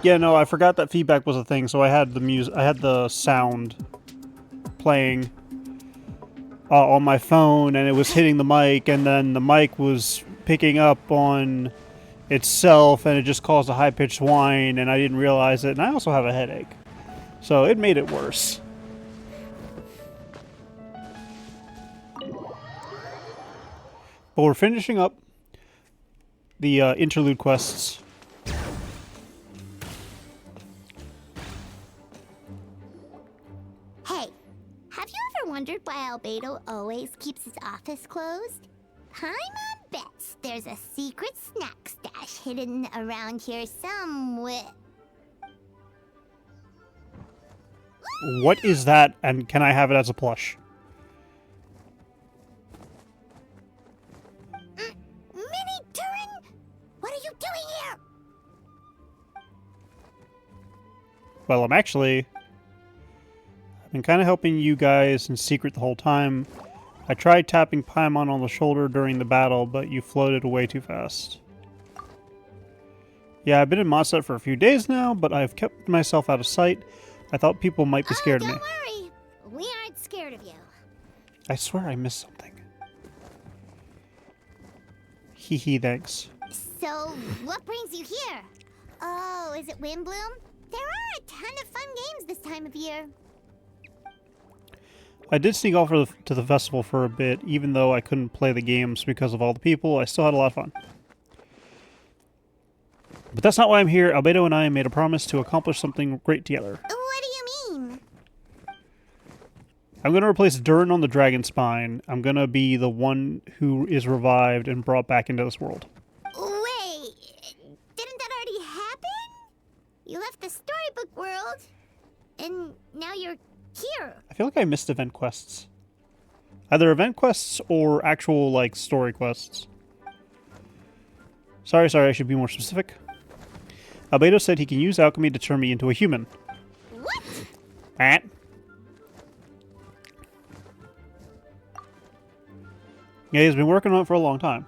Yeah, no, I forgot that feedback was a thing, so I had the music, I had the sound playing on my phone, and it was hitting the mic, and then the mic was picking up on itself, and it just caused a high-pitched whine, and I didn't realize it, and I also have a headache. So it made it worse. But we're finishing up the interlude quests. Hey, have you ever wondered why Albedo always keeps his office closed? Paimon bets there's a secret snack stash hidden around here somewhere. What is that, and can I have it as a plush? Mini Turin, what are you doing here? Well, I've been kind of helping you guys in secret the whole time. I tried tapping Paimon on the shoulder during the battle, but you floated away too fast. Yeah, I've been in Mossad for a few days now, but I've kept myself out of sight. I thought people might be scared of me. Don't worry, we aren't scared of you. I swear I missed something. Hee hee, thanks. So, what brings you here? Oh, is it Windbloom? There are a ton of fun games this time of year. I did sneak off to the festival for a bit, even though I couldn't play the games because of all the people. I still had a lot of fun. But that's not why I'm here. Albedo and I made a promise to accomplish something great together. What do you mean? I'm going to replace Durin on the Dragon Spine. I'm going to be the one who is revived and brought back into this world. Wait, didn't that already happen? You left the storybook world, and now you're here. I feel like I missed event quests. Either event quests or actual, like, story quests. Sorry, I should be more specific. Albedo said he can use alchemy to turn me into a human. What? Matt? Yeah, he's been working on it for a long time.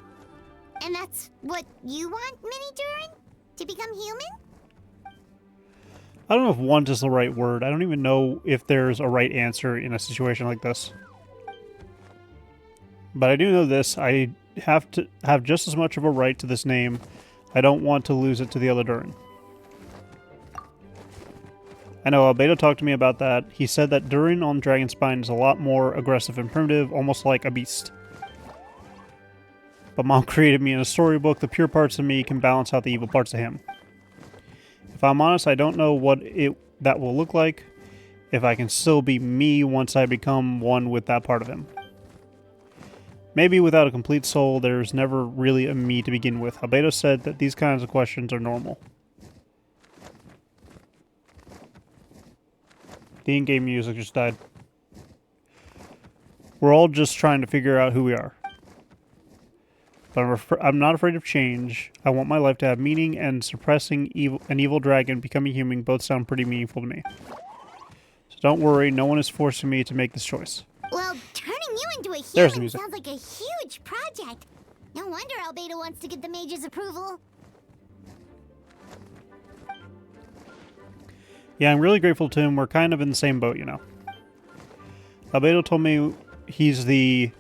And that's what you want, Mini Durin? To become human? I don't know if want is the right word. I don't even know if there's a right answer in a situation like this. But I do know this. I have to have just as much of a right to this name. I don't want to lose it to the other Durin. I know, Albedo talked to me about that. He said that Durin on Dragonspine is a lot more aggressive and primitive, almost like a beast. But Mom created me in a storybook. The pure parts of me can balance out the evil parts of him. If I'm honest, I don't know what that will look like. If I can still be me once I become one with that part of him. Maybe without a complete soul, there's never really a me to begin with. Albedo said that these kinds of questions are normal. The in-game music just died. We're all just trying to figure out who we are. But I'm not afraid of change. I want my life to have meaning, and suppressing an evil dragon becoming human both sound pretty meaningful to me. So don't worry, no one is forcing me to make this choice. Well, turning you into a There's the human music. sounds like a huge project. No wonder Albedo wants to get the mage's approval. Yeah, I'm really grateful to him. We're kind of in the same boat, you know. Albedo told me he's the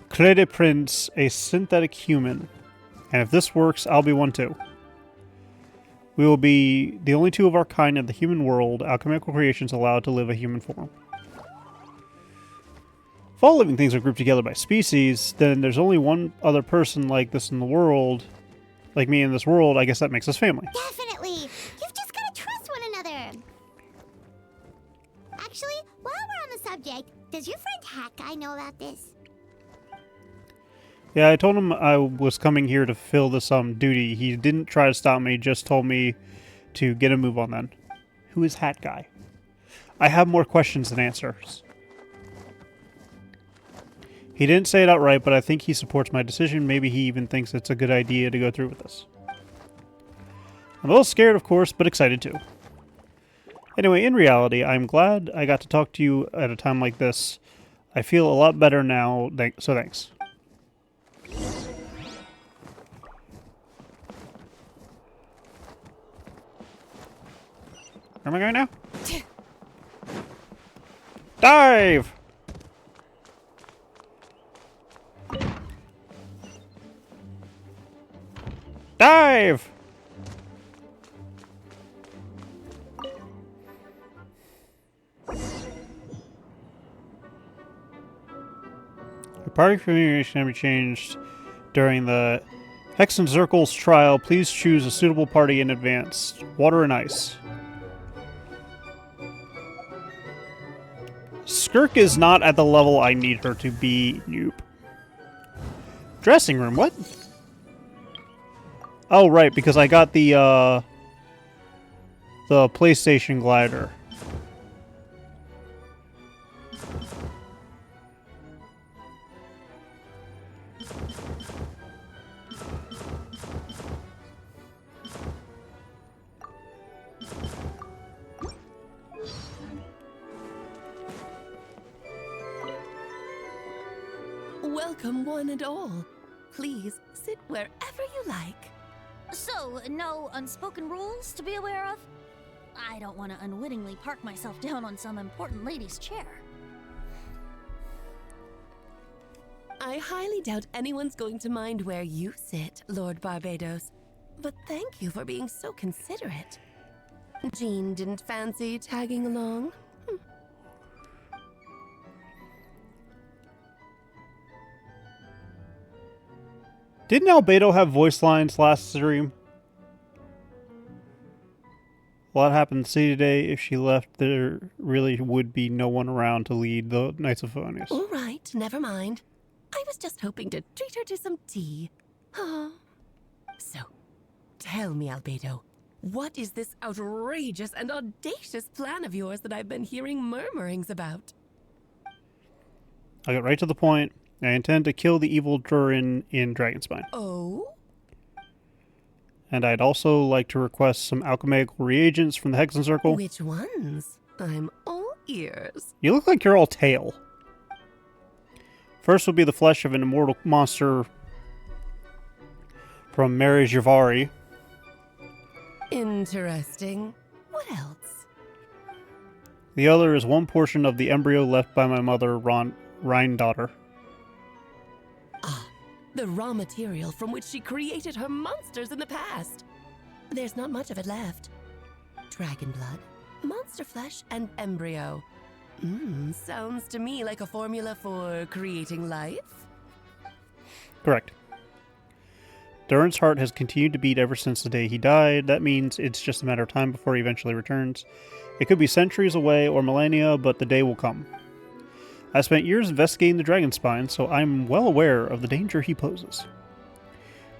Crede Prince, a synthetic human. And if this works, I'll be one too. We will be the only two of our kind in the human world, alchemical creations allowed to live a human form. If all living things are grouped together by species, then there's only one other person like this in the world, like me in this world. I guess that makes us family. Definitely. You've just got to trust one another. Actually, while we're on the subject, does your friend Hat Guy know about this? Yeah, I told him I was coming here to fill this duty. He didn't try to stop me, just told me to get a move on then. Who is Hat Guy? I have more questions than answers. He didn't say it outright, but I think he supports my decision. Maybe he even thinks it's a good idea to go through with this. I'm a little scared, of course, but excited too. Anyway, in reality, I'm glad I got to talk to you at a time like this. I feel a lot better now, so thanks. Where am I going now? Dive! Dive! The party configuration can be changed during the Hexen Circle's trial. Please choose a suitable party in advance. Water and ice. Skirk is not at the level I need her to be. Nope. Dressing room, what? Oh, right, because I got the PlayStation glider. Welcome, one and all. Please sit wherever you like. So, no unspoken rules to be aware of? I don't want to unwittingly park myself down on some important lady's chair. I highly doubt anyone's going to mind where you sit, Lord Barbados. But thank you for being so considerate. Jean didn't fancy tagging along? Didn't Albedo have voice lines last stream? What happened to see today? If she left, there really would be no one around to lead the Knights of Favonius. All right, never mind. I was just hoping to treat her to some tea. So, tell me, Albedo, what is this outrageous and audacious plan of yours that I've been hearing murmurings about? I'll get right to the point. I intend to kill the evil Durin in Dragonspine. Oh? And I'd also like to request some alchemical reagents from the Hexen Circle. Which ones? I'm all ears. You look like you're all tail. First will be the flesh of an immortal monster from Mary Javari. Interesting. What else? The other is one portion of the embryo left by my mother, Rhine-daughter. The raw material from which she created her monsters in the past. There's not much of it left. Dragon blood, monster flesh, and embryo. Sounds to me like a formula for creating life. Correct. Durin's heart has continued to beat ever since the day he died. That means it's just a matter of time before he eventually returns. It could be centuries away or millennia, but the day will come. I spent years investigating the dragon spine, so I'm well aware of the danger he poses.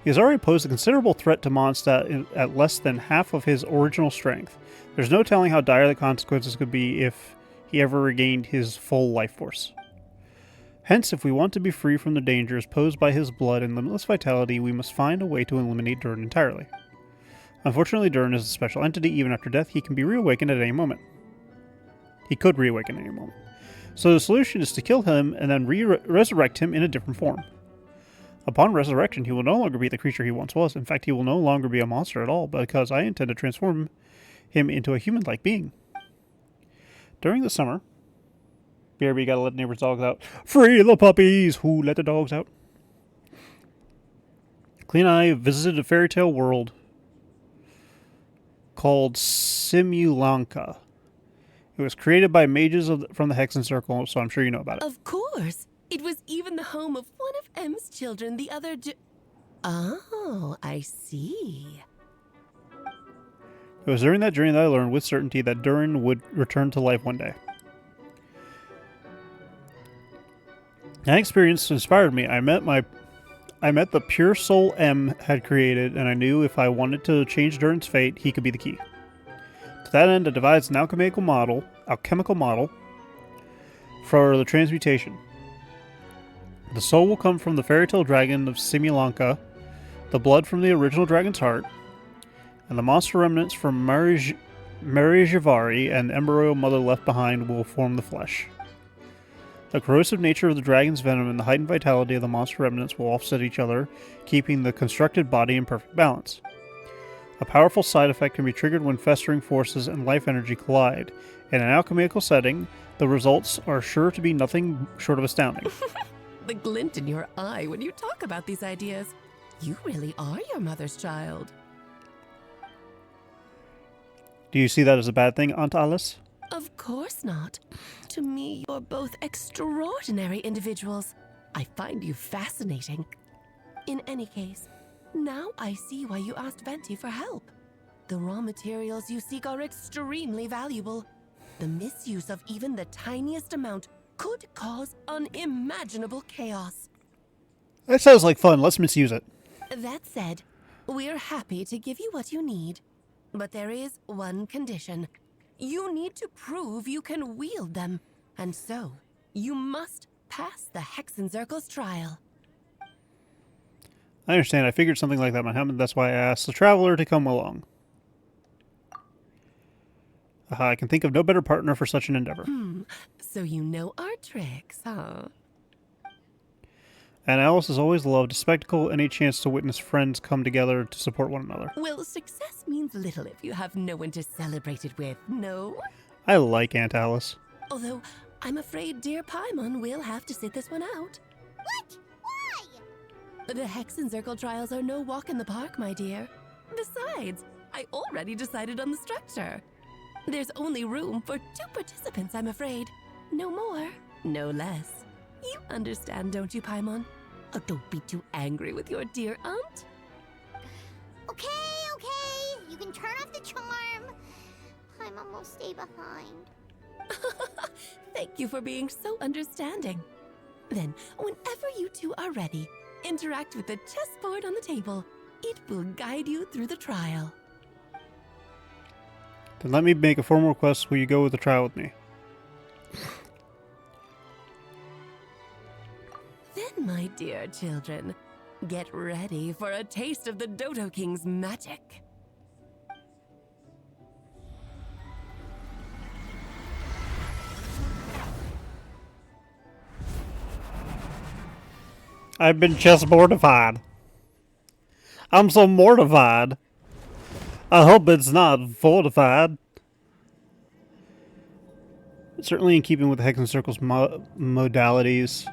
He has already posed a considerable threat to Mondstadt at less than half of his original strength. There's no telling how dire the consequences could be if he ever regained his full life force. Hence, if we want to be free from the dangers posed by his blood and limitless vitality, we must find a way to eliminate Durin entirely. Unfortunately, Durin is a special entity. Even after death, he can be reawakened at any moment. He could reawaken at any moment. So the solution is to kill him and then resurrect him in a different form. Upon resurrection, he will no longer be the creature he once was. In fact, he will no longer be a monster at all, because I intend to transform him into a human-like being. During the summer, BRB gotta let neighbors' dogs out. Free the puppies! Who let the dogs out? Clean and I visited a fairy tale world called Simulanka. It was created by mages from the Hexen Circle, so I'm sure you know about it. Of course. It was even the home of one of M's children, the other Oh, I see. It was during that journey that I learned with certainty that Durin would return to life one day. That experience inspired me. I met the pure soul M had created, and I knew if I wanted to change Durin's fate, he could be the key. To that end, I devised an alchemical model for the transmutation. The soul will come from the fairy tale dragon of Simulanka, the blood from the original dragon's heart, and the monster remnants from Mary Javari and the embryo mother left behind will form the flesh. The corrosive nature of the dragon's venom and the heightened vitality of the monster remnants will offset each other, keeping the constructed body in perfect balance. A powerful side effect can be triggered when festering forces and life energy collide. In an alchemical setting, the results are sure to be nothing short of astounding. The glint in your eye when you talk about these ideas. You really are your mother's child. Do you see that as a bad thing, Aunt Alice? Of course not. To me, you're both extraordinary individuals. I find you fascinating. In any case, now I see why you asked Venti for help. The raw materials you seek are extremely valuable. The misuse of even the tiniest amount could cause unimaginable chaos. That sounds like fun. Let's misuse it. That said, we're happy to give you what you need. But there is one condition. You need to prove you can wield them. And so, you must pass the Hexenzirkel's trial. I understand. I figured something like that might happen. That's why I asked the Traveler to come along. I can think of no better partner for such an endeavor. So you know our tricks, huh? And Alice has always loved a spectacle, any chance to witness friends come together to support one another. Well, success means little if you have no one to celebrate it with, no? I like Aunt Alice. Although, I'm afraid dear Paimon will have to sit this one out. What? Why? The Hexenzirkel trials are no walk in the park, my dear. Besides, I already decided on the structure. There's only room for 2 participants, I'm afraid. No more, no less. You understand, don't you, Paimon? Oh, don't be too angry with your dear aunt. Okay. You can turn off the charm. Paimon will stay behind. Thank you for being so understanding. Then, whenever you two are ready, interact with the chessboard on the table. It will guide you through the trial. Then let me make a formal request. Will you go with the trial with me? Then, my dear children, get ready for a taste of the Dodo King's magic. I've been chess-mortified. I'm so mortified. I hope it's not fortified. Certainly in keeping with the Hexenzirkel's modalities.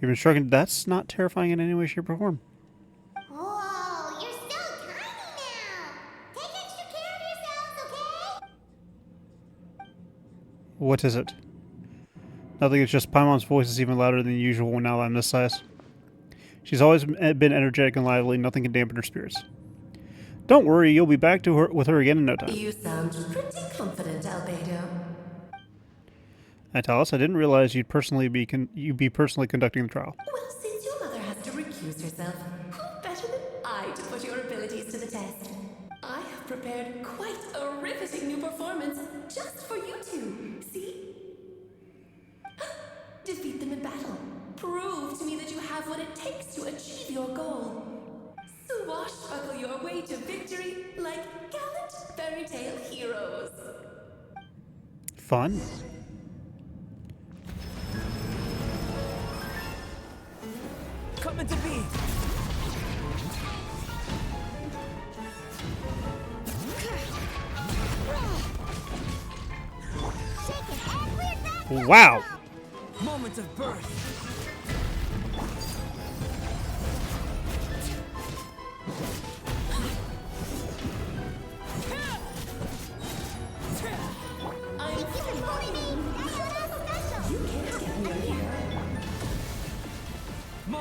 You've been stricken. That's not terrifying in any way, shape, or form. Whoa, you're so tiny now. Take extra care of yourselves, okay? What is it? Nothing, it's just Paimon's voice is even louder than usual now that I'm this size. She's always been energetic and lively. Nothing can dampen her spirits. Don't worry, you'll be back to her with her again in no time. You sound pretty confident, Albedo. Aunt Alice, I didn't realize you'd be personally conducting the trial. Well, since your mother has to recuse herself, who better than I to put your abilities to the test? I have prepared quite a riveting new performance just for you two. See? Defeat them in battle. Prove to me that you have what it takes to achieve your goal. Swashbuckle your way to victory like gallant fairy tale heroes. Fun. Coming to be. Wow. Moment of birth.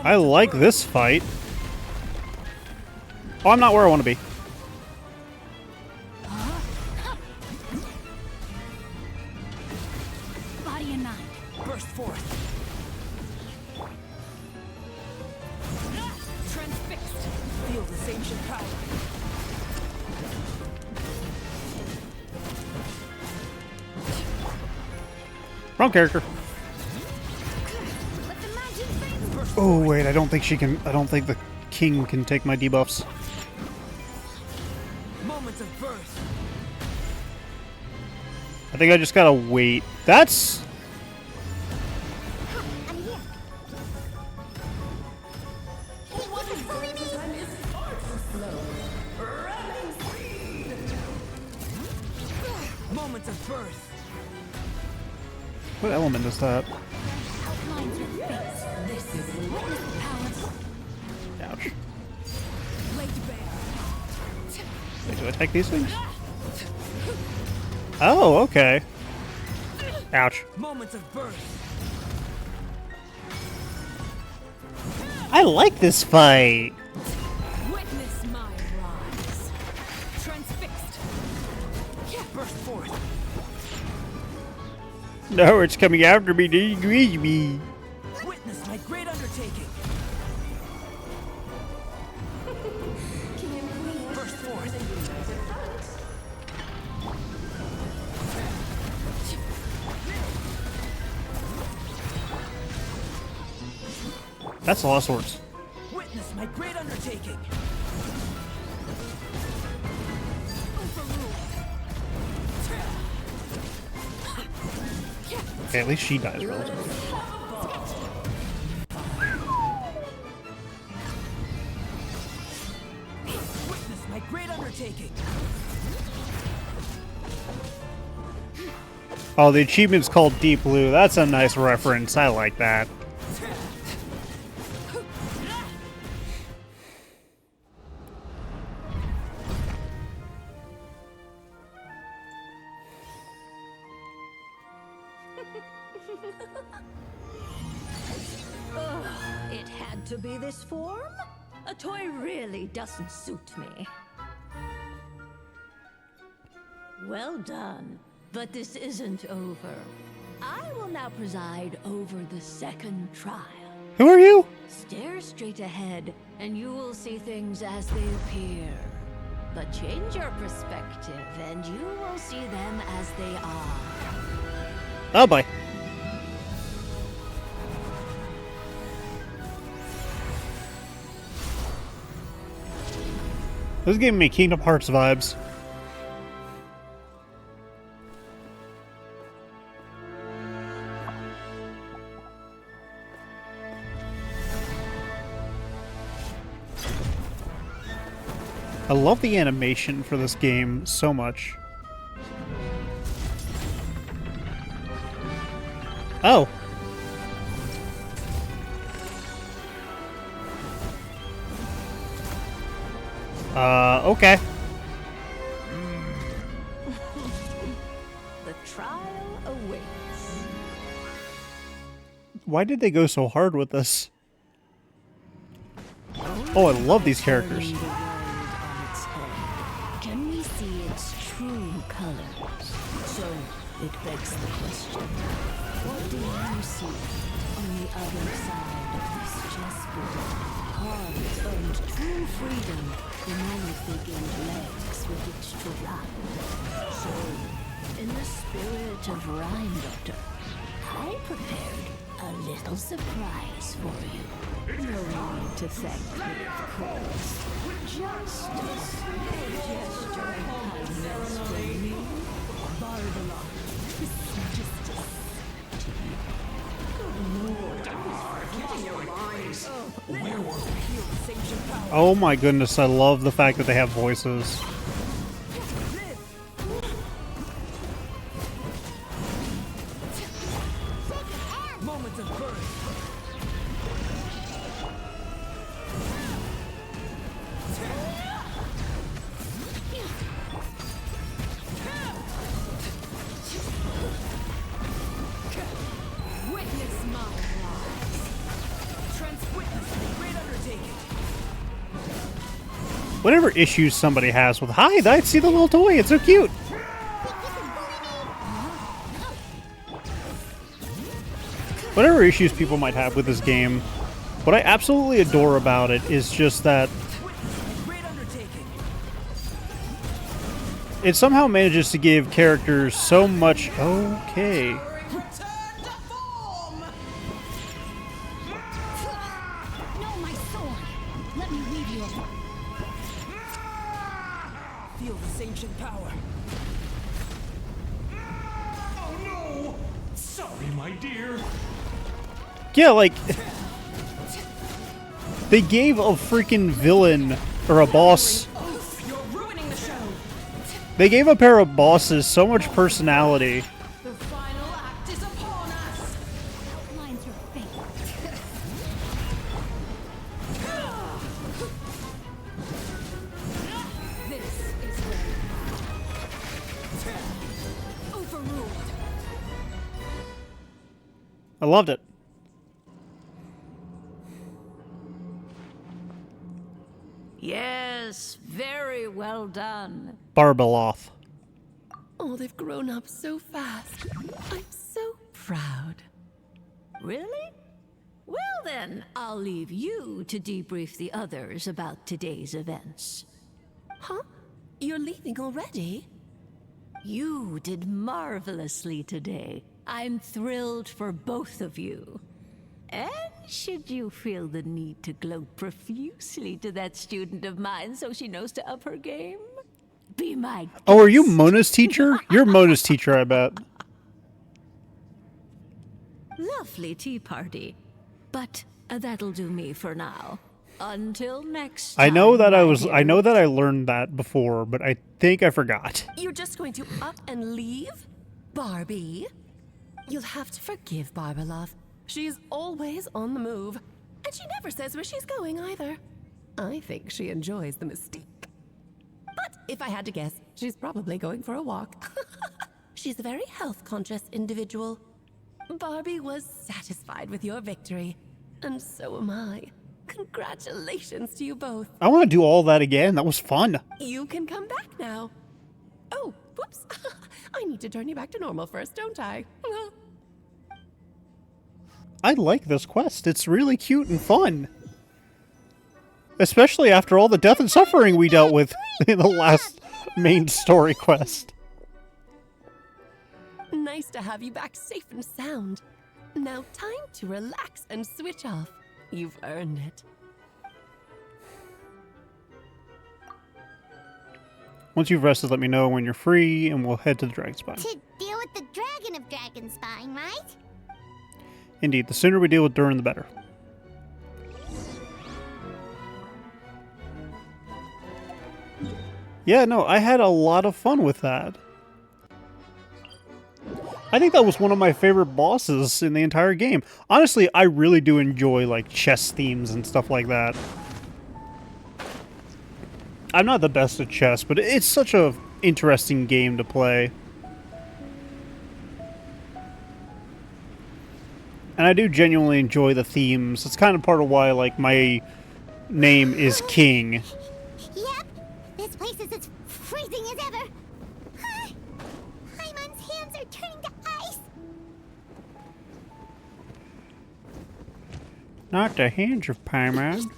I like this fight. Oh, I'm not where I want to be. Body and mind. Burst forth. Transfixed. Feel this ancient power. Wrong character. Oh wait, I don't think she can. I don't think the king can take my debuffs. Moment of birth. I think I just gotta wait. That's. birth. What element is that? Outlines your face. This is witness the power. Ouch. Laid bare. Wait, do I take these things? Oh, okay. Ouch. Moments of birth. I like this fight. Witness my rise. Transfixed. Burst forth. No, it's coming after me to grease me. Witness my great undertaking. Burst forth. That's a lot of swords. Witness my great undertaking. Okay, at least she dies relatively. Witness my great undertaking. Oh, the achievement's called Deep Blue. That's a nice reference. I like that. It had to be this form? A toy really doesn't suit me. Well done, but this isn't over. I will now preside over the second trial. Who are you? Stare straight ahead, and you will see things as they appear. But change your perspective, and you will see them as they are. Oh boy. This is giving me Kingdom Hearts vibes. I love the animation for this game so much. Oh. Okay. The trial awaits. Why did they go so hard with this? Oh, I love these characters. Turning the world on its head. Can we see its true colors? So it begs the question: what do you see on the other side of this chessboard? Cards earned true freedom the moment they gained legs with which to run. So, in the spirit of Rhyme Doctor, I prepared a little surprise for you. No need to thank me, of course. Just a small gesture of kindness from me. Barbalon, just to you. Good Lord, forgetting your lines. Oh my goodness, I love the fact that they have voices. Moments of birth. Witness my rise. Witness the great undertaking. Whatever issues somebody has with, hi, I see the little toy, it's so cute. Whatever issues people might have with this game, what I absolutely adore about it is just that Great undertaking. it somehow manages to give characters so much. Okay. Return to form. No, my sword. Let me weave you. Feel this ancient power. Oh no! Sorry, my dear. Yeah, like they gave a freaking villain or a boss You're ruining the show. They gave a pair of bosses so much personality. The final act is upon us. Outlines your fate. This is where overruled. I loved it. Yes, very well done. Barbeloth. Oh, they've grown up so fast. I'm so proud. Really? Well then, I'll leave you to debrief the others about today's events. Huh? You're leaving already? You did marvelously today. I'm thrilled for both of you. And should you feel the need to gloat profusely to that student of mine so she knows to up her game, be my guest. Oh, are you Mona's teacher? You're Mona's teacher, I bet. Lovely tea party. But that'll do me for now. Until next time. I know that my I know dear. that I learned that before, but I think I forgot. You're just going to up and leave? Barbie? You'll have to forgive Barbeloth. She's always on the move. And she never says where she's going either. I think she enjoys the mystique. But if I had to guess, she's probably going for a walk. She's a very health-conscious individual. Barbie was satisfied with your victory. And so am I. Congratulations to you both. I want to do all that again. That was fun. You can come back now. Oh, whoops. I need to turn you back to normal first, don't I? I like this quest. It's really cute and fun. Especially after all the death and suffering we dealt with in the last main story quest. Nice to have you back safe and sound. Now time to relax and switch off. You've earned it. Once you've rested, let me know when you're free, and we'll head to the Dragon Spine. To deal with the dragon of Dragonspine, right? Indeed, the sooner we deal with Durin, the better. Yeah, no, I had a lot of fun with that. I think that was one of my favorite bosses in the entire game. Honestly, I really do enjoy, like, chess themes and stuff like that. I'm not the best at chess, but it's such a interesting game to play. And I do genuinely enjoy the themes. It's kind of part of why, like, my name is King. Yep. This place is as freezing as ever. Paimon's hands are turning to ice. Not the hands of Paimon.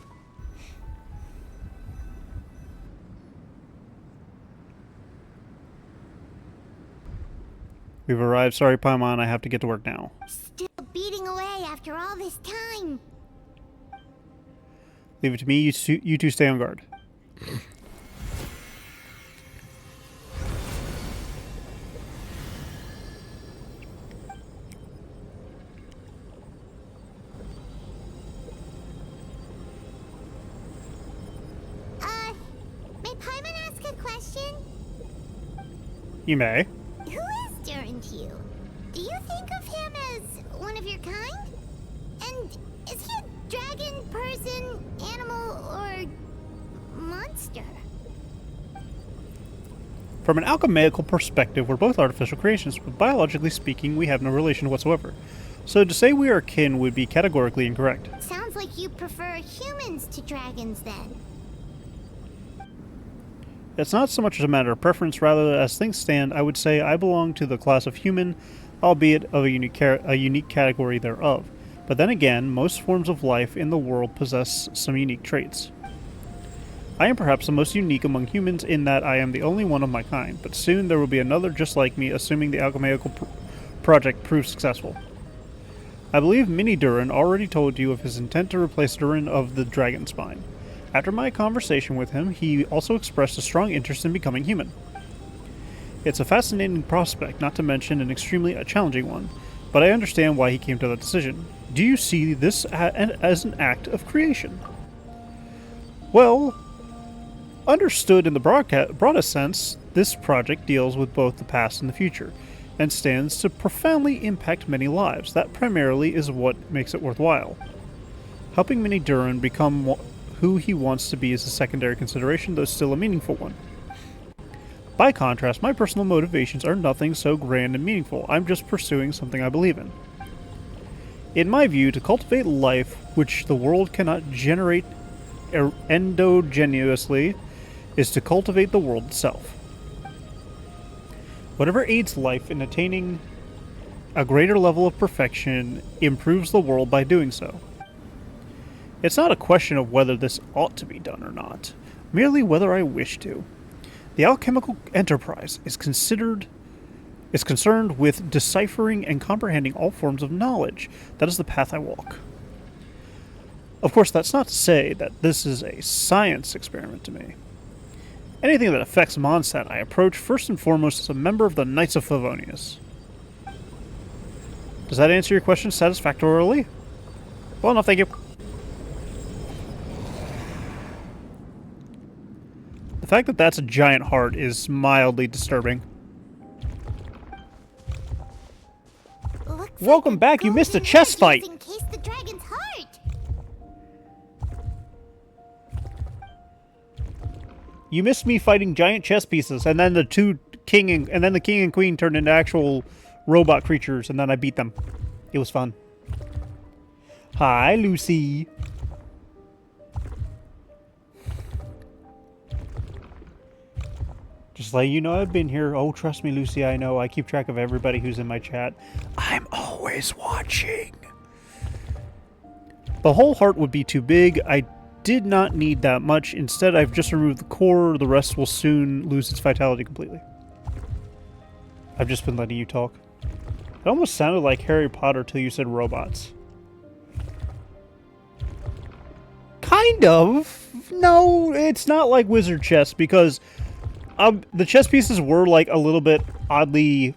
We've arrived. Sorry, Paimon. I have to get to work now. Still beating away after all this time. Leave it to me. You two stay on guard. May Paimon ask a question? You may. Who is Durin to you? Do you think of him as one of your kind? And is he a dragon, person, animal, or monster? From an alchemical perspective, we're both artificial creations, but biologically speaking, we have no relation whatsoever. So to say we are kin would be categorically incorrect. Sounds like you prefer humans to dragons then. It's not so much as a matter of preference, rather, as things stand, I would say I belong to the class of human, albeit of a unique category thereof. But then again, most forms of life in the world possess some unique traits. I am perhaps the most unique among humans in that I am the only one of my kind, but soon there will be another just like me, assuming the alchemical project proves successful. I believe Mini Durin already told you of his intent to replace Durin of the Dragon Spine. After my conversation with him, he also expressed a strong interest in becoming human. It's a fascinating prospect, not to mention an extremely challenging one, but I understand why he came to that decision. Do you see this as an act of creation? Well, Understood in the broadest sense, this project deals with both the past and the future, and stands to profoundly impact many lives. That primarily is what makes it worthwhile. Helping Minnie Duran become who he wants to be is a secondary consideration, though still a meaningful one. By contrast, my personal motivations are nothing so grand and meaningful. I'm just pursuing something I believe in. In my view, to cultivate life which the world cannot generate endogenously is to cultivate the world itself. Whatever aids life in attaining a greater level of perfection improves the world by doing so. It's not a question of whether this ought to be done or not, merely whether I wish to. The alchemical enterprise is concerned with deciphering and comprehending all forms of knowledge. That is the path I walk. Of course, that's not to say that this is a science experiment to me. Anything that affects Mondstadt I approach first and foremost as a member of the Knights of Favonius. Does that answer your question satisfactorily? Well enough, thank you. The fact that that's a giant heart is mildly disturbing. Welcome back, you missed a chess fight! Encase the dragon's heart. You missed me fighting giant chess pieces, and then the king and queen turned into actual robot creatures, and then I beat them. It was fun. Hi, Lucy. Just letting you know I've been here. Oh, trust me, Lucy, I know. I keep track of everybody who's in my chat. I'm always watching. The whole heart would be too big. I did not need that much. Instead, I've just removed the core. The rest will soon lose its vitality completely. I've just been letting you talk. It almost sounded like Harry Potter till you said robots. Kind of. No, it's not like wizard chess because the chess pieces were like a little bit oddly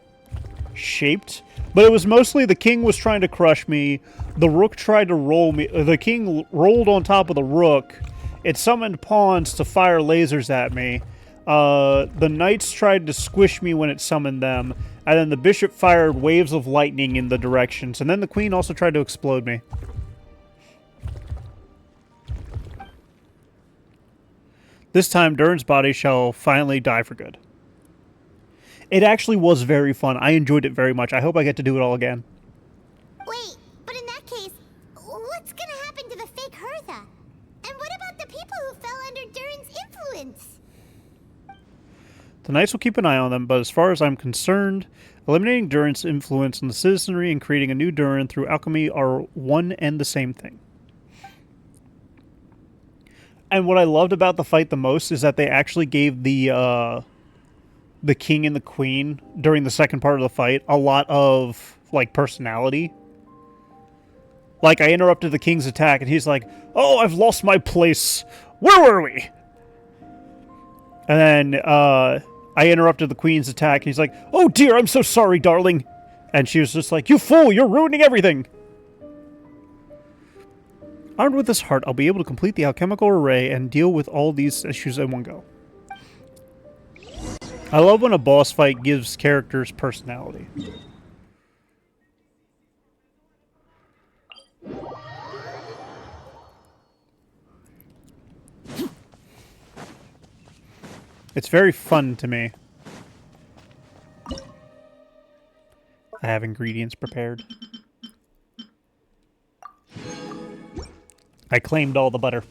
shaped, but it was mostly the king was trying to crush me. The rook tried to roll me. The king rolled on top of the rook. It summoned pawns to fire lasers at me. The knights tried to squish me when it summoned them. And then the bishop fired waves of lightning in the directions. And then the queen also tried to explode me. This time, Duran's body shall finally die for good. It actually was very fun. I enjoyed it very much. I hope I get to do it all again. Wait, but in that case, what's gonna happen to the fake Hertha? And what about the people who fell under Duran's influence? The Knights will keep an eye on them, but as far as I'm concerned, eliminating Duran's influence on the citizenry and creating a new Duran through alchemy are one and the same thing. And what I loved about the fight the most is that they actually gave the king and the queen during the second part of the fight a lot of like personality. Like I interrupted the king's attack and he's like, "Oh, I've lost my place. Where were we?" And then I interrupted the queen's attack and he's like, "Oh dear, I'm so sorry, darling." And she was just like, "You fool, you're ruining everything." Armed with this heart, I'll be able to complete the alchemical array and deal with all these issues in one go. I love when a boss fight gives characters personality. It's very fun to me. I have ingredients prepared. I claimed all the butter.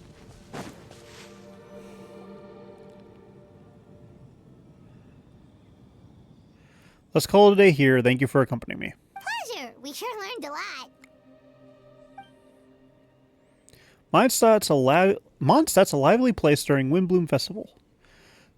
Let's call it a day here. Thank you for accompanying me. Pleasure. We sure learned a lot. Mondstadt's a lively place during Windbloom Festival.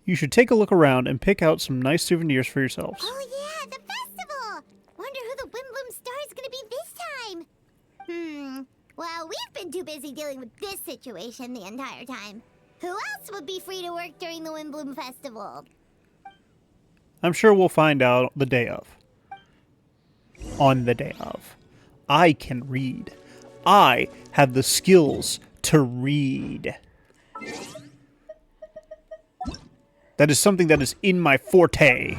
You should take a look around and pick out some nice souvenirs for yourselves. Oh yeah, the festival! Wonder who the Windbloom star is gonna be this time. Well, we've been too busy dealing with this situation the entire time. Who else would be free to work during the Windbloom Festival? I'm sure we'll find out the day of. On the day of. I can read. I have the skills to read. That is something that is in my forte.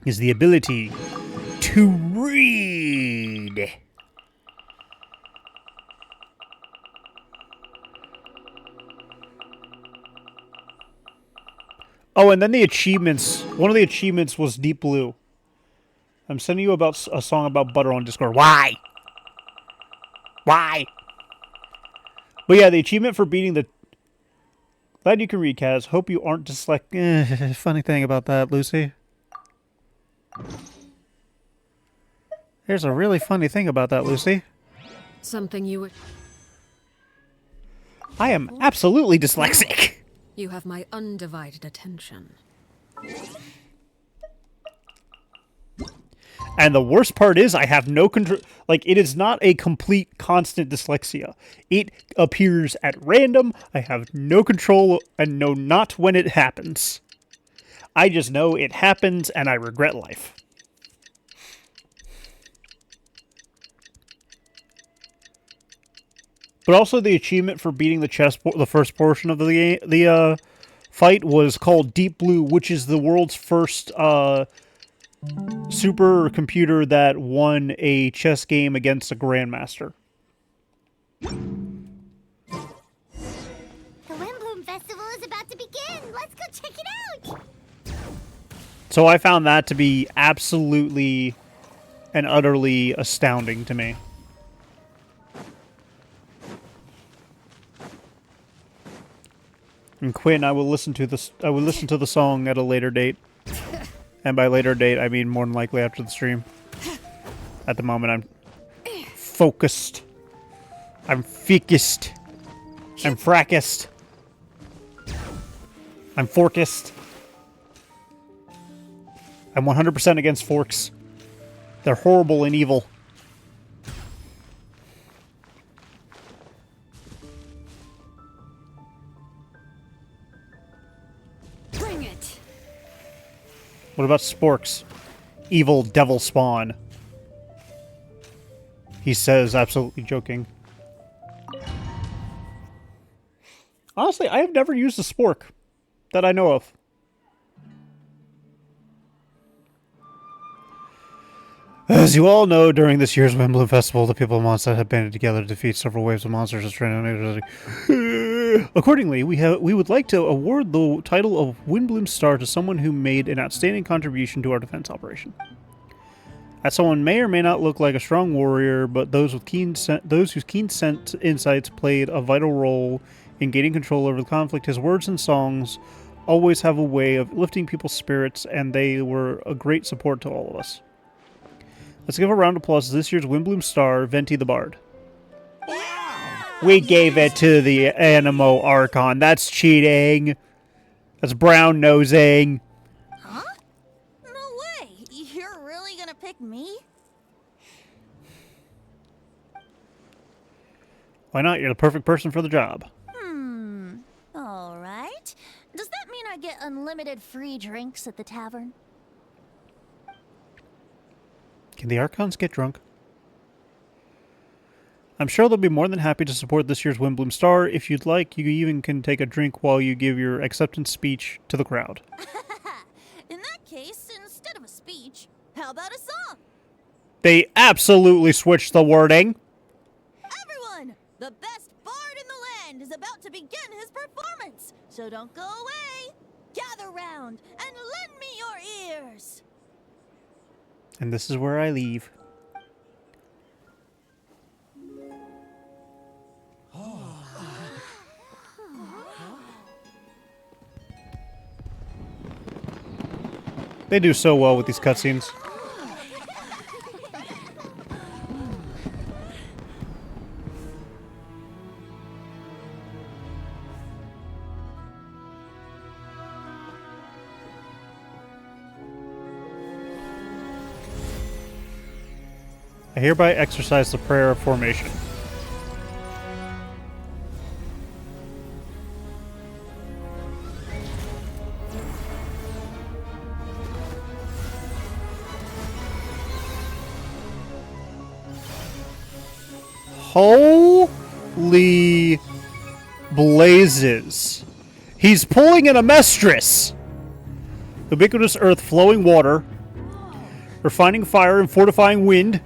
Is the ability to read. Oh, and then the achievements. One of the achievements was Deep Blue. I'm sending you about a song about butter on Discord. Why? Why? But yeah, the achievement for beating the... Glad you can read, Kaz. Hope you aren't dyslexic. Funny thing about that, Lucy. There's a really funny thing about that, Lucy. Something you would... I am absolutely dyslexic. You have my undivided attention. And the worst part is I have no control. Like, it is not a complete constant dyslexia. It appears at random. I have no control and know not when it happens. I just know it happens and I regret life. But also the achievement for beating the first portion of the fight was called Deep Blue, which is the world's first supercomputer that won a chess game against a grandmaster. The Windbloom Festival is about to begin. Let's go check it out. So I found that to be absolutely and utterly astounding to me. And Quinn, I will listen to the song at a later date. And by later date, I mean more than likely after the stream. At the moment, I'm focused. I'm focused. I'm frackest. I'm forkist. I'm 100% against forks. They're horrible and evil. Bring it. What about sporks? Evil devil spawn. He says, absolutely joking. Honestly, I have never used a spork that I know of. As you all know, during this year's Windbloom Festival, the people of Mondstadt have banded together to defeat several waves of monsters. Accordingly, we would like to award the title of Windbloom Star to someone who made an outstanding contribution to our defense operation. That someone may or may not look like a strong warrior, but those whose keen insights played a vital role in gaining control over the conflict. His words and songs always have a way of lifting people's spirits, and they were a great support to all of us. Let's give a round of applause to this year's Windbloom Star, Venti the Bard. We gave it to the Animo Archon. That's cheating. That's brown nosing. Huh? No way. You're really gonna pick me? Why not? You're the perfect person for the job. All right. Does that mean I get unlimited free drinks at the tavern? Can the Archons get drunk? I'm sure they'll be more than happy to support this year's Windbloom Star. If you'd like, you even can take a drink while you give your acceptance speech to the crowd. In that case, instead of a speech, how about a song? They absolutely switched the wording. Everyone, the best bard in the land is about to begin his performance. So don't go away. Gather round and lend me your ears. And this is where I leave. They do so well with these cutscenes. I hereby exercise the prayer of formation. Holy blazes. He's pulling an Amestris! Ubiquitous earth, flowing water, refining fire and fortifying wind.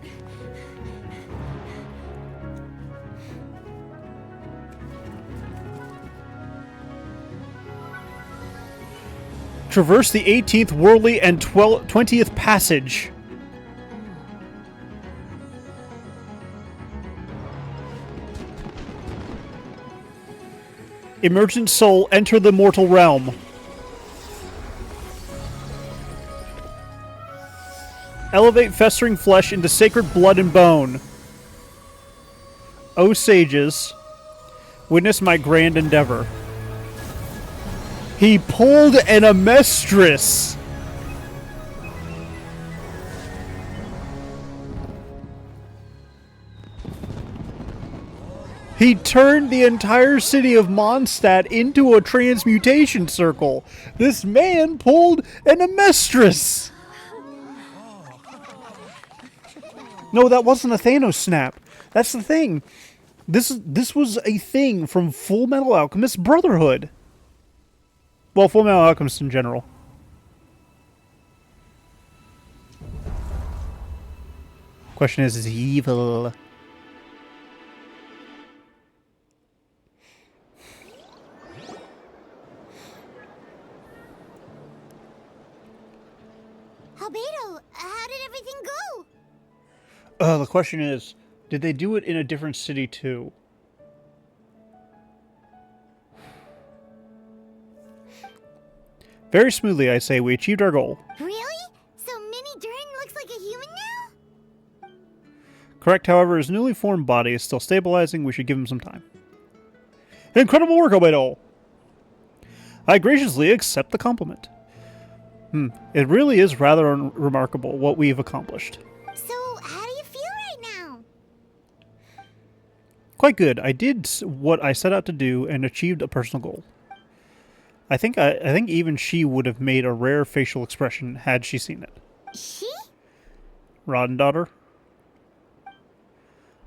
Traverse the 18th worldly and 20th passage. Emergent soul, enter the mortal realm. Elevate festering flesh into sacred blood and bone. O sages, witness my grand endeavor. He pulled an Amestris! He turned the entire city of Mondstadt into a transmutation circle. This man pulled an Amestris! No, that wasn't a Thanos snap. That's the thing. This was a thing from Full Metal Alchemist Brotherhood. Well, Full Metal Alchemist in general. Question is he evil? Albedo, how did everything go? The question is, did they do it in a different city too? Very smoothly, I say. We achieved our goal. Really? So Mini Durin looks like a human now? Correct, however, his newly formed body is still stabilizing. We should give him some time. Incredible work, Albedo! I graciously accept the compliment. It really is rather remarkable what we've accomplished. So, how do you feel right now? Quite good. I did what I set out to do and achieved a personal goal. I think even she would have made a rare facial expression had she seen it. She? Roddendaughter.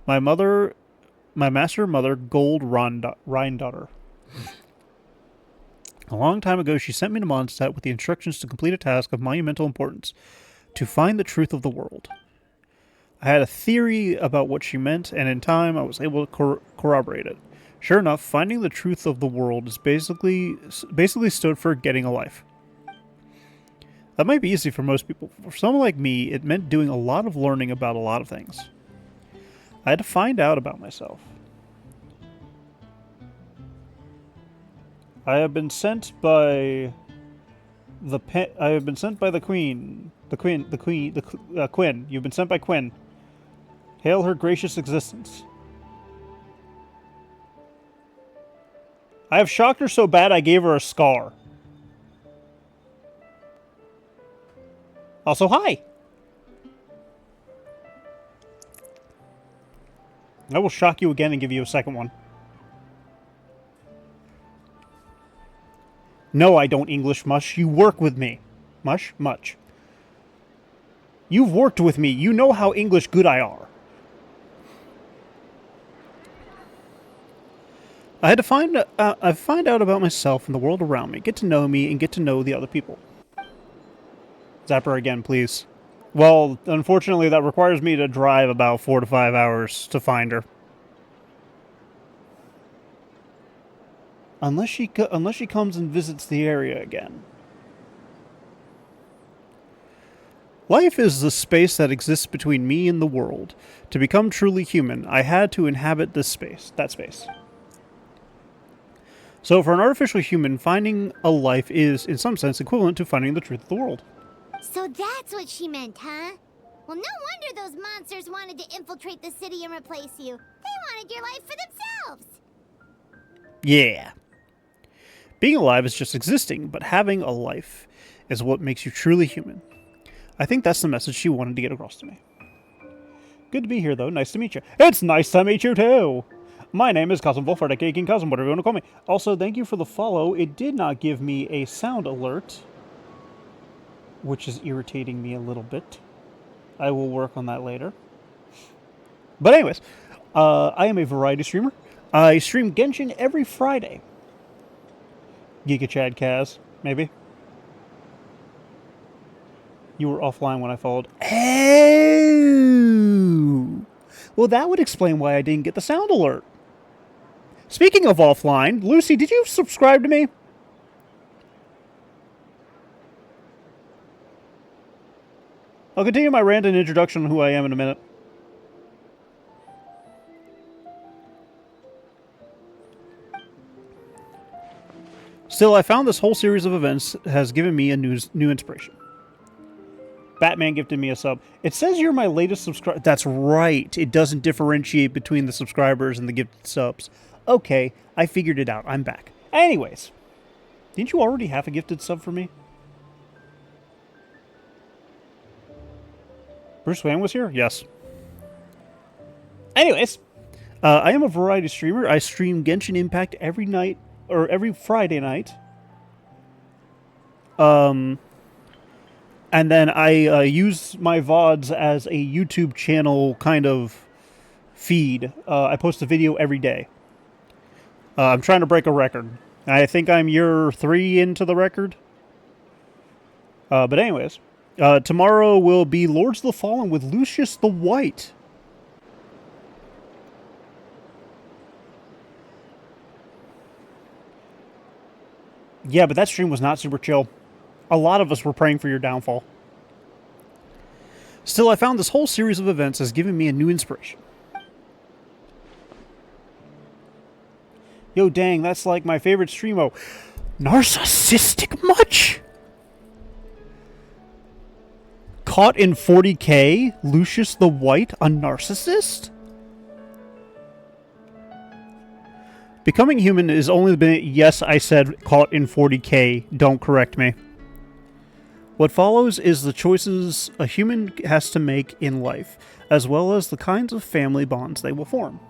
My master mother, Gold Rhindaughter. A long time ago, she sent me to Mondstadt with the instructions to complete a task of monumental importance, to find the truth of the world. I had a theory about what she meant, and in time I was able to corroborate it. Sure enough, finding the truth of the world is basically stood for getting a life. That might be easy for most people. For someone like me, it meant doing a lot of learning about a lot of things. I had to find out about myself. I have been sent by the Queen. Quinn. You've been sent by Quinn. Hail her gracious existence. I have shocked her so bad I gave her a scar. Also, hi. I will shock you again and give you a second one. No, I don't, English mush. You work with me. Mush? Much. You've worked with me. You know how English good I are. I had to find out about myself and the world around me, get to know me, and get to know the other people. Zapper again, please. Well, unfortunately, that requires me to drive about 4 to 5 hours to find her. Unless she comes and visits the area again. Life is the space that exists between me and the world. To become truly human, I had to inhabit that space. So for an artificial human, finding a life is, in some sense, equivalent to finding the truth of the world. So that's what she meant, huh? Well, no wonder those monsters wanted to infiltrate the city and replace you. They wanted your life for themselves. Yeah. Being alive is just existing, but having a life is what makes you truly human. I think that's the message she wanted to get across to me. Good to be here, though. Nice to meet you. It's nice to meet you, too! My name is Kazm Vulfhart, aka King Kazm, whatever you want to call me. Also, thank you for the follow. It did not give me a sound alert, which is irritating me a little bit. I will work on that later. But anyways, I am a variety streamer. I stream Genshin every Friday. Giga Chad Kaz, maybe. You were offline when I followed. Oh! Well, that would explain why I didn't get the sound alert. Speaking of offline, Lucy, did you subscribe to me? I'll continue my random introduction on who I am in a minute. Still, I found this whole series of events has given me a new inspiration. Batman gifted me a sub. It says you're my latest subscriber. That's right. It doesn't differentiate between the subscribers and the gifted subs. Okay, I figured it out. I'm back. Anyways, didn't you already have a gifted sub for me? Bruce Wayne was here? Yes. Anyways, I am a variety streamer. I stream Genshin Impact every night, or every Friday night. And then I use my VODs as a YouTube channel kind of feed. I post a video every day. I'm trying to break a record. I think I'm year 3 into the record. But anyways, tomorrow will be Lords of the Fallen with Lucius the White. Yeah, but that stream was not super chill. A lot of us were praying for your downfall. Still, I found this whole series of events has given me a new inspiration. Yo, dang, that's like my favorite streamo. Narcissistic much? Caught in 40k, Lucius the White, a narcissist? Becoming human is only been... Yes, I said caught in 40k. Don't correct me. What follows is the choices a human has to make in life, as well as the kinds of family bonds they will form.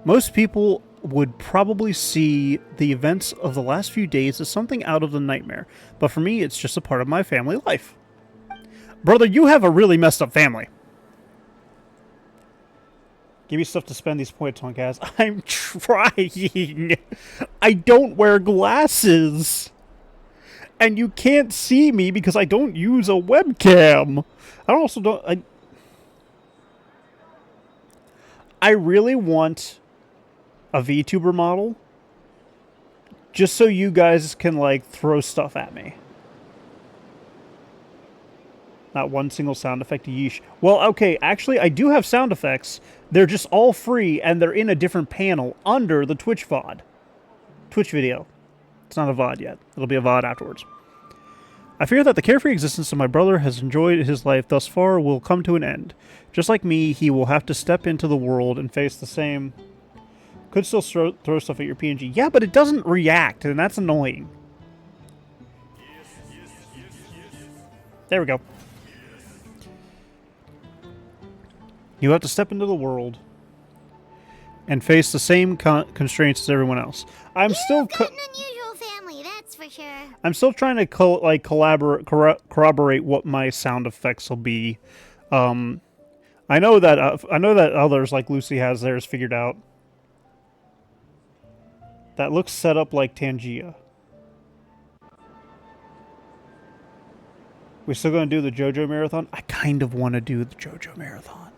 Most people would probably see the events of the last few days as something out of the nightmare, but for me, it's just a part of my family life. Brother, you have a really messed up family. Give me stuff to spend these points on, guys. I'm trying. I don't wear glasses. And you can't see me because I don't use a webcam. I really want a VTuber model. Just so you guys can, like, throw stuff at me. Not one single sound effect, yeesh. Well, okay, actually, I do have sound effects. They're just all free, and they're in a different panel under the Twitch VOD. Twitch video. It's not a VOD yet. It'll be a VOD afterwards. I fear that the carefree existence of my brother has enjoyed his life thus far will come to an end. Just like me, he will have to step into the world and face the same... Could still throw stuff at your PNG. Yeah, but it doesn't react, and that's annoying. There we go. You have to step into the world and face the same constraints as everyone else. I'm still... You've got an unusual family, that's for sure. I'm still trying to corroborate what my sound effects will be. I know that others like Lucy has theirs figured out. That looks set up like Tangia. We still gonna do the JoJo marathon? I kind of want to do the JoJo marathon.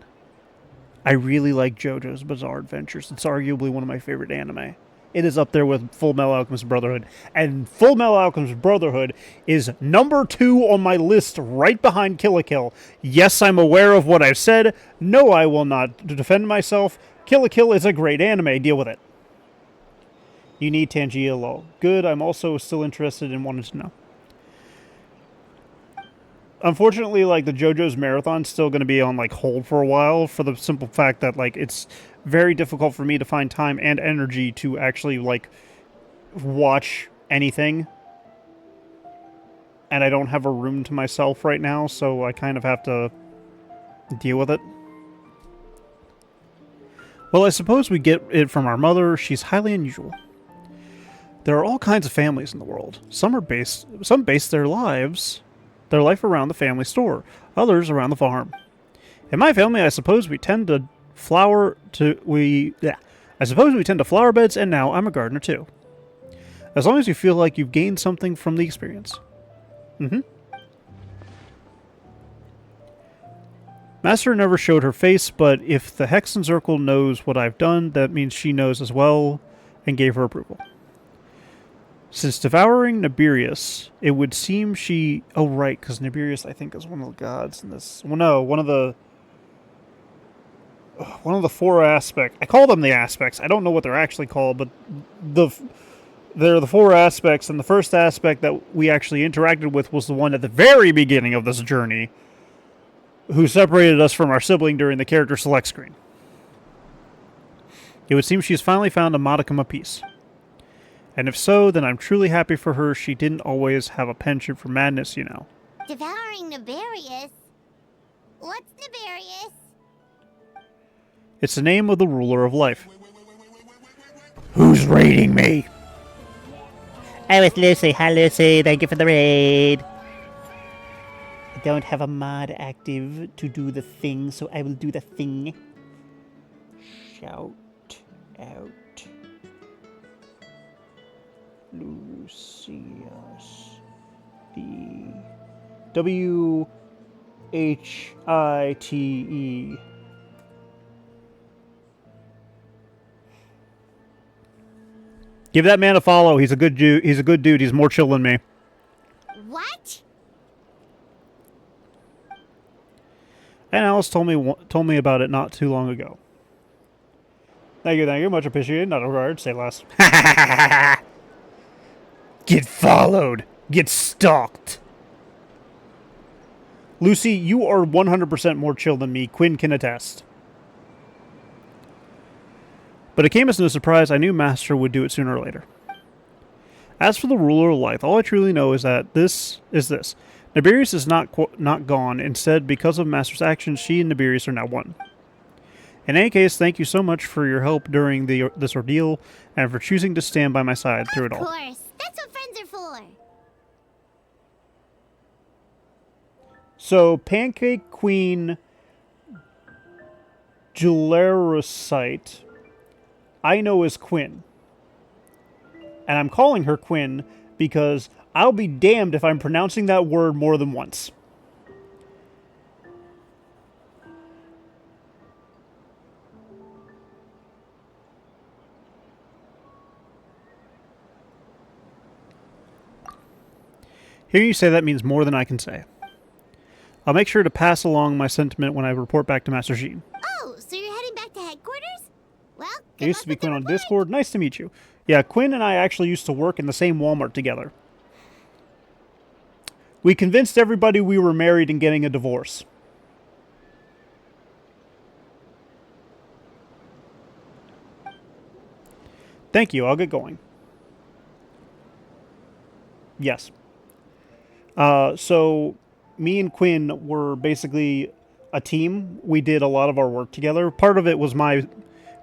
I really like JoJo's Bizarre Adventures. It's arguably one of my favorite anime. It is up there with Full Metal Alchemist Brotherhood. And Full Metal Alchemist Brotherhood is number 2 on my list, right behind Kill la Kill. Yes, I'm aware of what I've said. No, I will not defend myself. Kill la Kill is a great anime. Deal with it. You need Tangia, lol. Good, I'm also still interested in wanting to know. Unfortunately, like, the JoJo's Marathon's still going to be on, like, hold for a while for the simple fact that, like, it's very difficult for me to find time and energy to actually, like, watch anything. And I don't have a room to myself right now, so I kind of have to deal with it. Well, I suppose we get it from our mother. She's highly unusual. There are all kinds of families in the world. Some base their life around the family store, others around the farm. In my family, I suppose we tend to flower beds, and now I'm a gardener too. As long as you feel like you've gained something from the experience. Master never showed her face, but if the Hexen Circle knows what I've done, that means she knows as well, and gave her approval. Since devouring Nibirius, it would seem she... Oh, right, because Nibirius, I think, is one of the gods in this... Well, no, one of the 4 aspects. I call them the aspects. I don't know what they're actually called, but they're the 4 aspects, and the first aspect that we actually interacted with was the one at the very beginning of this journey, who separated us from our sibling during the character select screen. It would seem she's finally found a modicum of peace. And if so, then I'm truly happy for her. She didn't always have a penchant for madness, you know. Devouring Nibirius? What's Nibirius? It's the name of the ruler of life. Who's raiding me? Oh, it's Lucy. Hi, Lucy. Thank you for the raid. I don't have a mod active to do the thing, so I will do the thing. Shout out. Lucius. The WHITE. Give that man a follow. He's a good dude. He's a good dude. He's more chill than me. What? And Alice told me about it not too long ago. Thank you. Much appreciated. Not required. Say less. Get followed. Get stalked. Lucy, you are 100% more chill than me. Quinn can attest. But it came as no surprise. I knew Master would do it sooner or later. As for the ruler of life, all I truly know is that this. Nibirius is not gone. Instead, because of Master's actions, she and Nibirius are now one. In any case, thank you so much for your help during this ordeal, and for choosing to stand by my side through it all. Of course. That's what friends are for. So, Pancake Queen Julerosite, I know is Quinn. And I'm calling her Quinn because I'll be damned if I'm pronouncing that word more than once. Hearing you say that means more than I can say. I'll make sure to pass along my sentiment when I report back to Master Jean. Oh, so you're heading back to headquarters? Well, I used to be Quinn on Discord. Nice to meet you. Yeah, Quinn and I actually used to work in the same Walmart together. We convinced everybody we were married and getting a divorce. Thank you. I'll get going. Yes. So, me and Quinn were basically a team. We did a lot of our work together. Part of it was my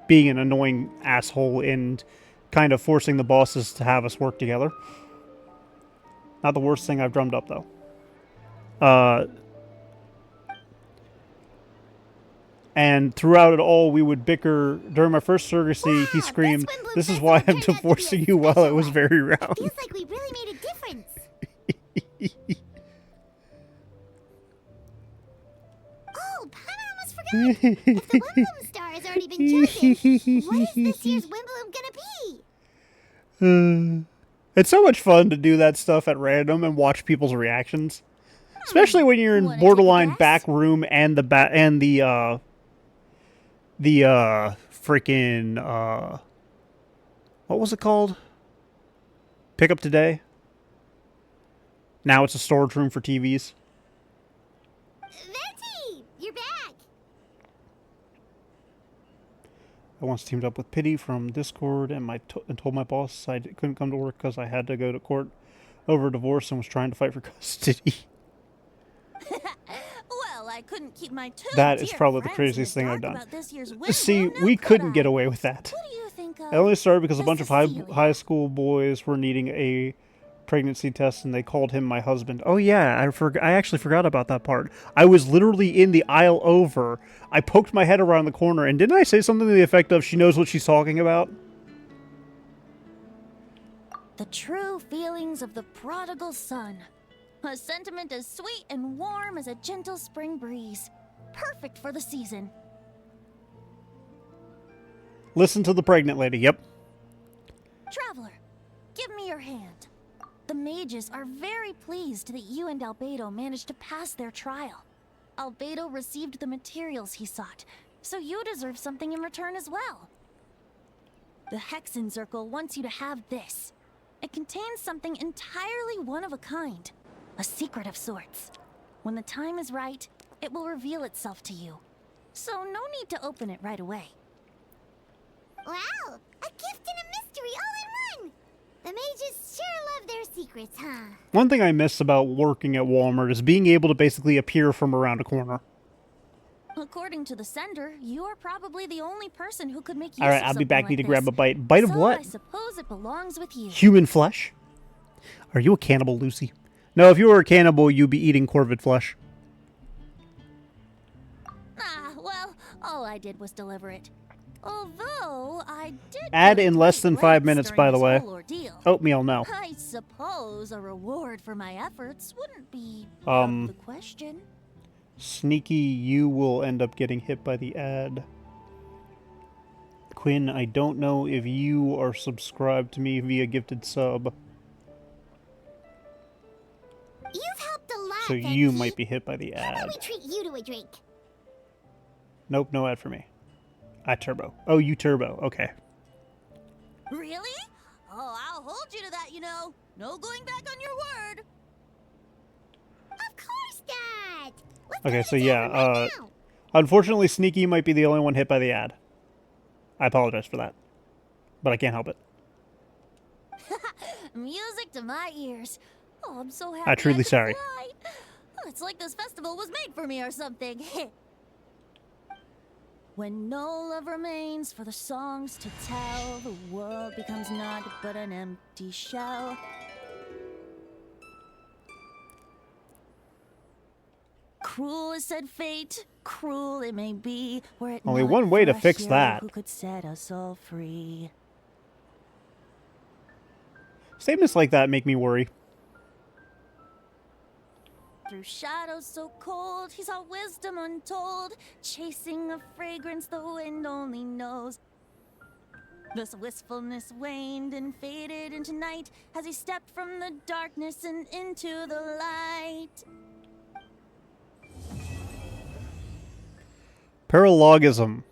being an annoying asshole and kind of forcing the bosses to have us work together. Not the worst thing I've drummed up, though. And throughout it all, we would bicker. During my first surrogacy, he screamed, "This is why I'm divorcing you," while it was very round. Feels like we really made a difference. Oh, Palmer almost forgot. If the Wimbledon star has already been chosen, what is this year's Wimbledon gonna be? It's so much fun to do that stuff at random and watch people's reactions, especially when you're in borderline back room and the freaking what was it called? Pick up today. Now it's a storage room for TVs. Venti, you're back. I once teamed up with Pity from Discord and told my boss I couldn't come to work because I had to go to court over a divorce and was trying to fight for custody. Well, I couldn't keep my two That is dear probably the friends in craziest thing I've dark done. about this year's See, Wimbledon, we now couldn't could get I? away with that. What do you think of It only started because a bunch of Cecilia? high school boys were needing a pregnancy test and they called him my husband. Oh yeah, I actually forgot about that part. I was literally in the aisle over. I poked my head around the corner and didn't I say something to the effect of, "She knows what she's talking about"? the true feelings of the prodigal son. A sentiment as sweet and warm as a gentle spring breeze. Perfect for the season. Listen to the pregnant lady, yep. Traveler, give me your hand. The mages are very pleased that you and Albedo managed to pass their trial. Albedo received the materials he sought, so you deserve something in return as well. The Hexen Circle wants you to have this. It contains something entirely one of a kind. A secret of sorts. When the time is right, it will reveal itself to you. So no need to open it right away. Wow! A gift and a mystery all in one! The mages sure love their secrets, huh? One thing I miss about working at Walmart is being able to basically appear from around a corner. According to the sender, you are probably the only person who could make use Alright, of I'll be back. something Need to like grab this. a bite. Bite of So what? I suppose it belongs with you. Human flesh? Are you a cannibal, Lucy? No, if you were a cannibal, you'd be eating corvid flesh. Well, all I did was deliver it. Although I did Add really in less than great 5 lengths minutes, during by the this way. whole ordeal. Oatmeal, no. I suppose a reward for my efforts wouldn't be Um, out of the question. Sneaky, you will end up getting hit by the ad. Quinn, I don't know if you are subscribed to me via gifted sub, You've helped a lot, so Becky. you might be hit by the How about ad. we treat you to a drink? Nope, no ad for me. I turbo. Oh, you turbo. Okay. Really? Oh, I'll hold you to that, you know. No going back on your word. Of course not! Let's Okay, go so to yeah, Tavern right now. unfortunately, Sneaky might be the only one hit by the ad. I apologize for that, but I can't help it. Music to my ears. Oh, I'm so happy. I'm truly could sorry. fly. Oh, it's like this festival was made for me or something. When no love remains for the songs to tell, the world becomes naught but an empty shell. Cruel is said fate, cruel it may be, were it Only not one way for to a fix hero that. who could set us all free. Statements like that make me worry. Through shadows so cold, he saw wisdom untold, chasing a fragrance the wind only knows. This wistfulness waned and faded into night as he stepped from the darkness and into the light. Paralogism.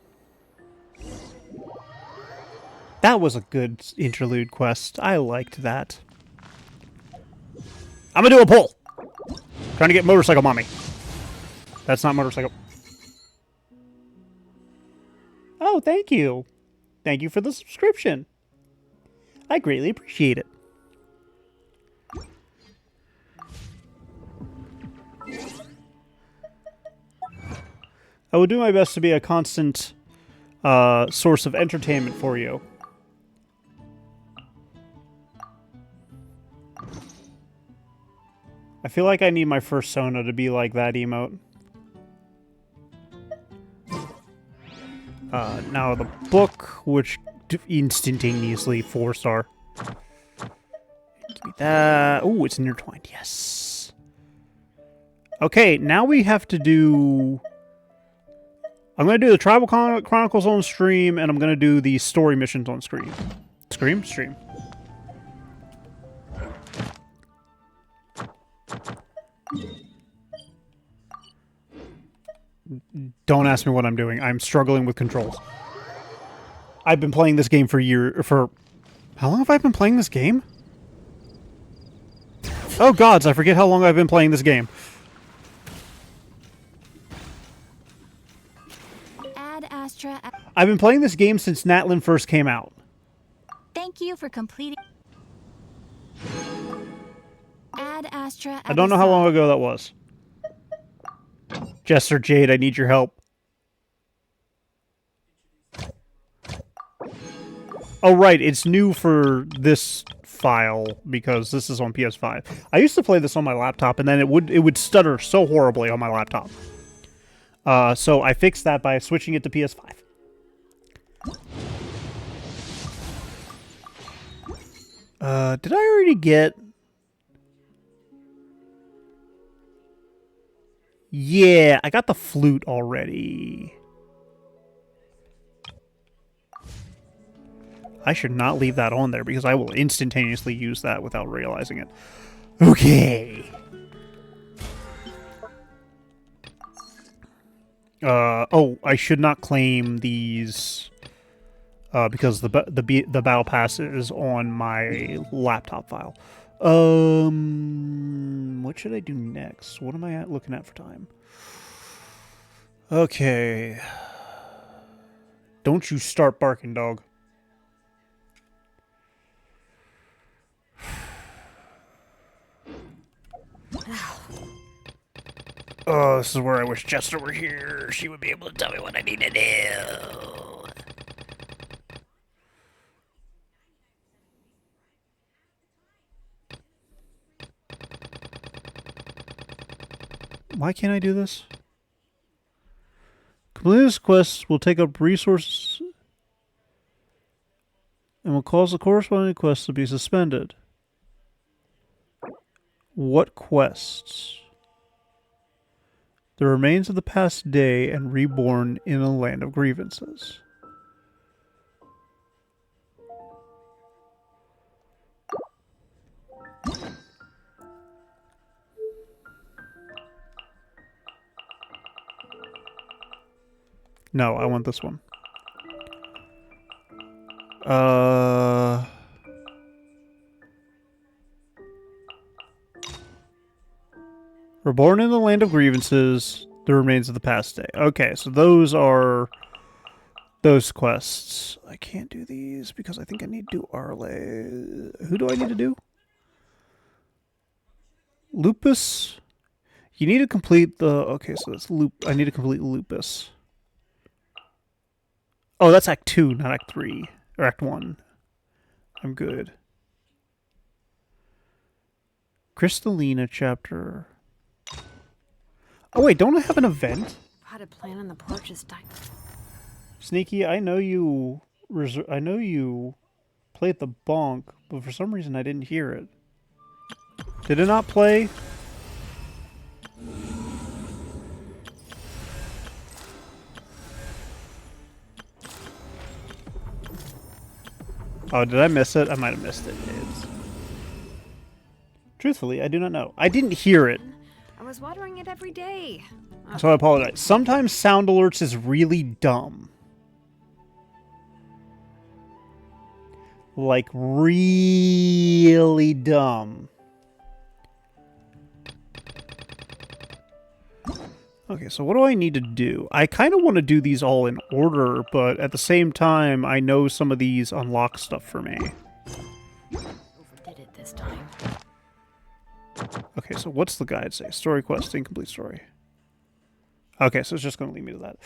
That was a good interlude quest. I liked that. I'm gonna do a pull. Trying to get motorcycle mommy. That's not motorcycle. Oh, thank you. Thank you for the subscription. I greatly appreciate it. I will do my best to be a constant source of entertainment for you. I feel like I need my first Sona to be like that emote. Now the book, which instantaneously 4-star. Give me that. Oh, it's intertwined. Yes. Okay, now we have to do... I'm going to do the Tribal Chronicles on stream, and I'm going to do the story missions on stream. Stream? Don't ask me what I'm doing. I'm struggling with controls. I've been playing this game for how long have I been playing this game? Oh gods, I forget how long I've been playing this game. Ad Astra. I've been playing this game since Natlin first came out. Thank you for completing. Ad Astra. I don't know how long ago that was. Jester Jade, I need your help. Oh right, it's new for this file because this is on PS5. I used to play this on my laptop and then it would stutter so horribly on my laptop. So I fixed that by switching it to PS5. Did I already get... Yeah, I got the flute already. I should not leave that on there because I will instantaneously use that without realizing it. Okay. Oh, I should not claim these because the battle pass is on my laptop file. What should I do next? What am I looking at for time? Okay. Don't you start barking, dog. Oh, this is where I wish Jester were here. She would be able to tell me what I need to do. Why can't I do this? Completing this quest will take up resources and will cause the corresponding quest to be suspended. What quests? The remains of the past day and reborn in a land of grievances. No, I want this one. Reborn in the land of grievances, the remains of the past day. Okay, so those are those quests. I can't do these because I think I need to do Arle. Who do I need to do? Lupus? You need to complete the... Okay, so that's I need to complete Lupus. Oh, that's Act 2, not Act 3. Or Act 1. I'm good. Crystalina chapter... Oh wait, don't I have an event? Had a plan on the porch is dying. Sneaky, I know you played the bonk, but for some reason I didn't hear it. Did it not play? Oh, did I miss it? I might have missed it. Truthfully, I do not know. I didn't hear it. I was watering it every day. So I apologize. Sometimes sound alerts is really dumb. Like, really dumb. Okay, so what do I need to do? I kind of want to do these all in order, but at the same time, I know some of these unlock stuff for me. Overdid it this time. Okay, so what's the guide say? Story quest, incomplete story. Okay, so it's just going to lead me to that.